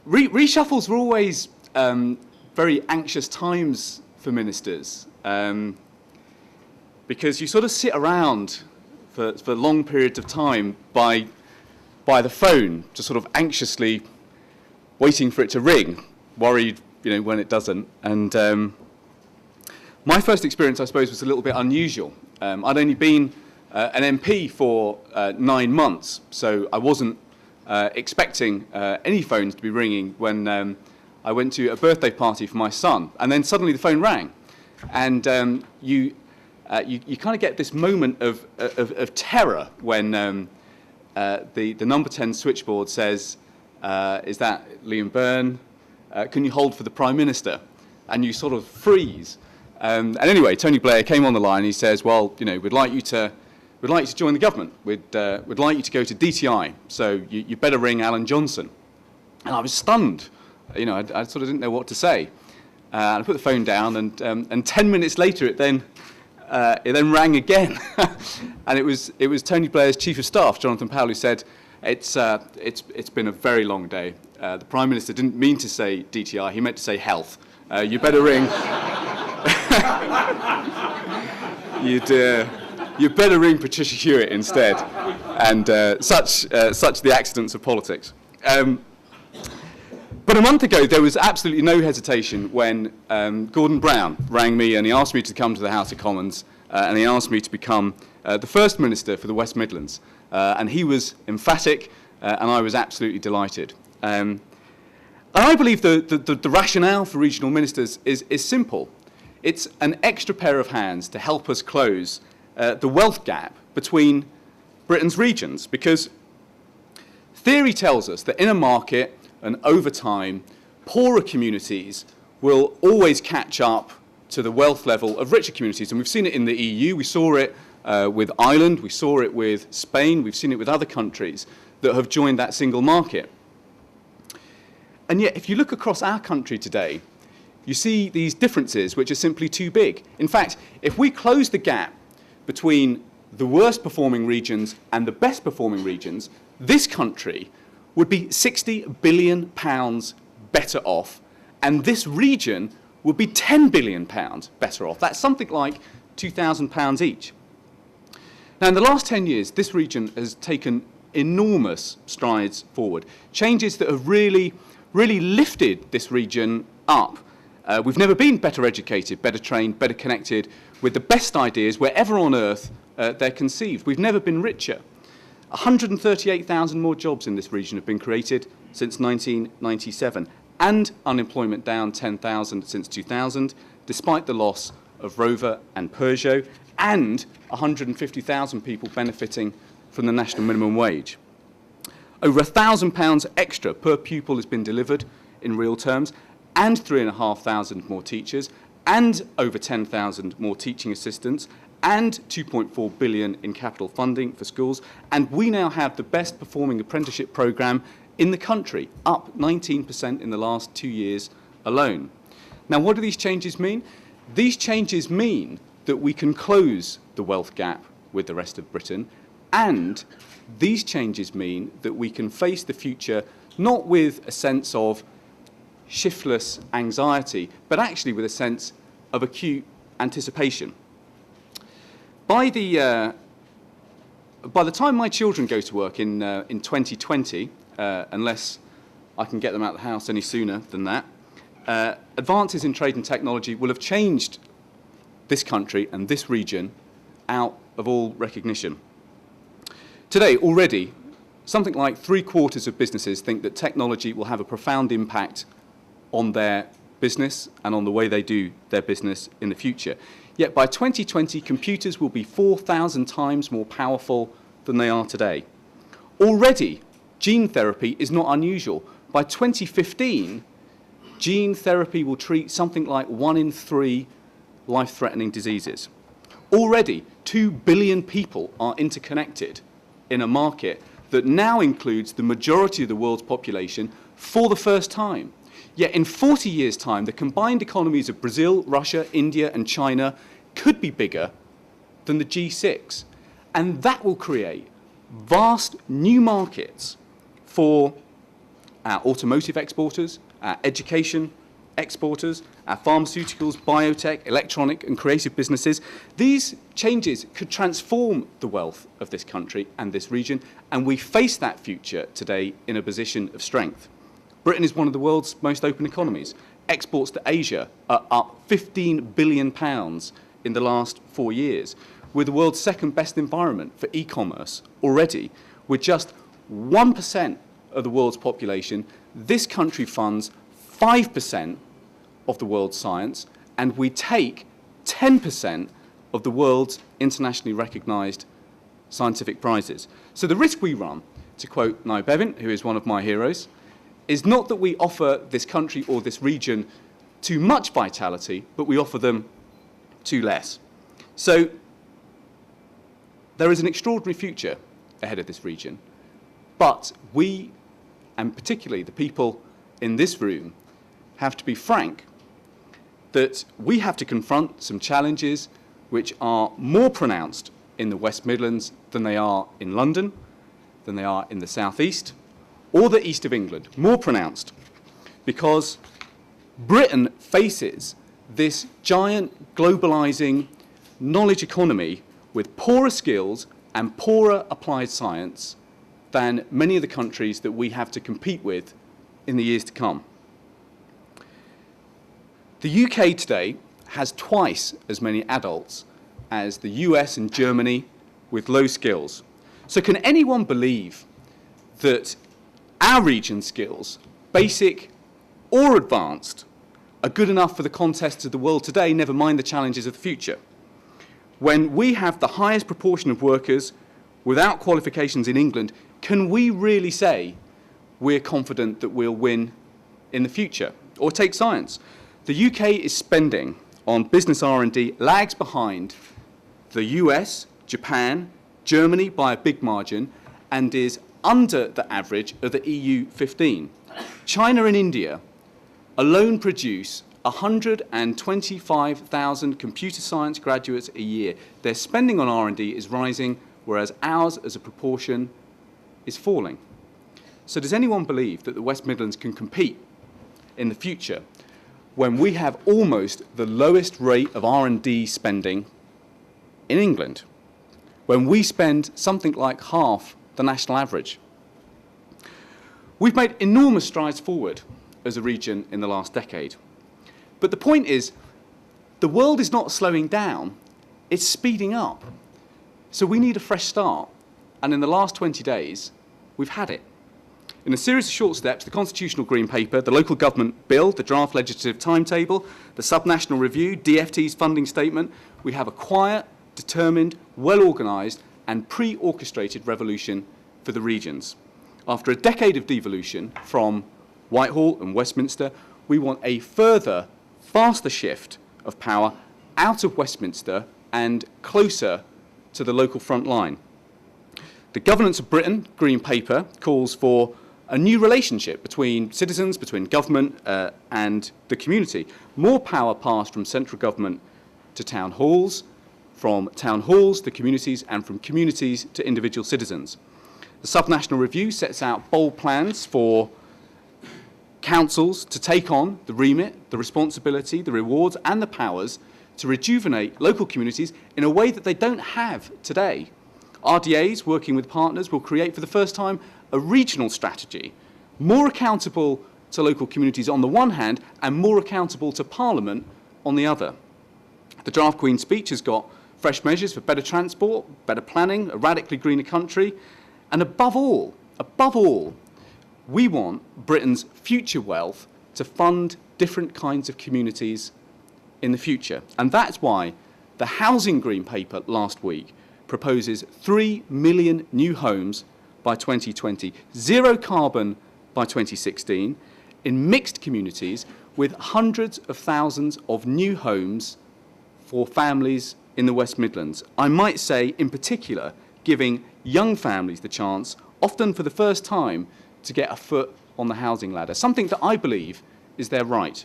reshuffles were always very anxious times for ministers, because you sort of sit around for long periods of time by the phone, just sort of anxiously waiting for it to ring, worried, when it doesn't. And my first experience, I suppose, was a little bit unusual. I'd only been an MP for 9 months, so I wasn't expecting any phones to be ringing when I went to a birthday party for my son, and then suddenly the phone rang, and you kind of get this moment of terror when the number 10 switchboard says, "Is that Liam Byrne? Can you hold for the Prime Minister?" And you sort of freeze. And anyway, Tony Blair came on the line. And he says, "Well, we'd like you to join the government. We'd like you to go to DTI. So you better ring Alan Johnson." And I was stunned. I sort of didn't know what to say. And I put the phone down, and 10 minutes later, it then rang again. And it was Tony Blair's Chief of Staff, Jonathan Powell, who said, "It's been a very long day. The Prime Minister didn't mean to say DTI. He meant to say health. You better ring." You better ring Patricia Hewitt instead. And such the accidents of politics. But a month ago, there was absolutely no hesitation when Gordon Brown rang me and he asked me to come to the House of Commons and he asked me to become the first minister for the West Midlands. And he was emphatic and I was absolutely delighted. And I believe the rationale for regional ministers is simple. It's an extra pair of hands to help us close the wealth gap between Britain's regions, because theory tells us that in a market and over time, poorer communities will always catch up to the wealth level of richer communities. And we've seen it in the EU, we saw it with Ireland, we saw it with Spain, we've seen it with other countries that have joined that single market. And yet, if you look across our country today, you see these differences which are simply too big. In fact, if we close the gap between the worst performing regions and the best performing regions, this country would be £60 billion better off, and this region would be £10 billion better off. That's something like £2,000 each. Now, in the last 10 years, this region has taken enormous strides forward, changes that have really lifted this region up. We've never been better educated, better trained, better connected, with the best ideas wherever on earth they're conceived. We've never been richer. 138,000 more jobs in this region have been created since 1997, and unemployment down 10,000 since 2000, despite the loss of Rover and Peugeot, and 150,000 people benefiting from the national minimum wage. Over £1,000 extra per pupil has been delivered in real terms, and 3,500 more teachers, and over 10,000 more teaching assistants, and 2.4 billion in capital funding for schools, and we now have the best performing apprenticeship programme in the country, up 19% in the last 2 years alone. Now, what do these changes mean? These changes mean that we can close the wealth gap with the rest of Britain, and these changes mean that we can face the future not with a sense of shiftless anxiety, but actually with a sense of acute anticipation. By the time my children go to work in 2020, unless I can get them out of the house any sooner than that, advances in trade and technology will have changed this country and this region out of all recognition. Today, already, something like 3/4 of businesses think that technology will have a profound impact on their business and on the way they do their business in the future. Yet by 2020, computers will be 4,000 times more powerful than they are today. Already, gene therapy is not unusual. By 2015, gene therapy will treat something like 1 in 3 life-threatening diseases. Already, 2 billion people are interconnected in a market that now includes the majority of the world's population for the first time. Yet in 40 years' time, the combined economies of Brazil, Russia, India, and China could be bigger than the G6. And that will create vast new markets for our automotive exporters, our education exporters, our pharmaceuticals, biotech, electronic and creative businesses. These changes could transform the wealth of this country and this region, and we face that future today in a position of strength. Britain is one of the world's most open economies. Exports to Asia are up £15 billion in the last 4 years. We're the world's second best environment for e-commerce already. With just 1% of the world's population, this country funds 5% of the world's science, and we take 10% of the world's internationally recognised scientific prizes. So the risk we run, to quote Nye Bevan, who is one of my heroes, is not that we offer this country or this region too much vitality, but we offer them too less. So there is an extraordinary future ahead of this region, but we, and particularly the people in this room, have to be frank that we have to confront some challenges which are more pronounced in the West Midlands than they are in London, than they are in the South East, or the East of England, more pronounced, because Britain faces this giant globalising knowledge economy with poorer skills and poorer applied science than many of the countries that we have to compete with in the years to come. The UK today has twice as many adults as the US and Germany with low skills. So can anyone believe that our region's skills, basic or advanced, are good enough for the contests of the world today, never mind the challenges of the future? When we have the highest proportion of workers without qualifications in England, can we really say we're confident that we'll win in the future? Or take science. The UK is spending on business R&D lags behind the US, Japan, Germany by a big margin, and is under the average of the EU 15. China and India alone produce 125,000 computer science graduates a year. Their spending on R&D is rising, whereas ours as a proportion is falling. So does anyone believe that the West Midlands can compete in the future when we have almost the lowest rate of R&D spending in England, when we spend something like half the national average? We've made enormous strides forward as a region in the last decade. But the point is, the world is not slowing down, it's speeding up. So we need a fresh start. And in the last 20 days, we've had it. In a series of short steps, the Constitutional Green Paper, the Local Government Bill, the draft legislative timetable, the Subnational Review, DFT's funding statement, we have a quiet, determined, well-organised and pre-orchestrated revolution for the regions. After a decade of devolution from Whitehall and Westminster, we want a further, faster shift of power out of Westminster and closer to the local front line. The Governance of Britain Green Paper calls for a new relationship between citizens, between government and the community. More power passed from central government to town halls, from town halls to communities, and from communities to individual citizens. The Subnational Review sets out bold plans for councils to take on the remit, the responsibility, the rewards and the powers to rejuvenate local communities in a way that they don't have today. RDAs, working with partners, will create for the first time a regional strategy, more accountable to local communities on the one hand and more accountable to Parliament on the other. The draft Queen's speech has got fresh measures for better transport, better planning, a radically greener country, and above all, we want Britain's future wealth to fund different kinds of communities in the future. And that's why the Housing Green Paper last week proposes 3 million new homes by 2020, zero carbon by 2016, in mixed communities with hundreds of thousands of new homes for families in the West Midlands. I might say, in particular, giving young families the chance, often for the first time, to get a foot on the housing ladder, something that I believe is their right.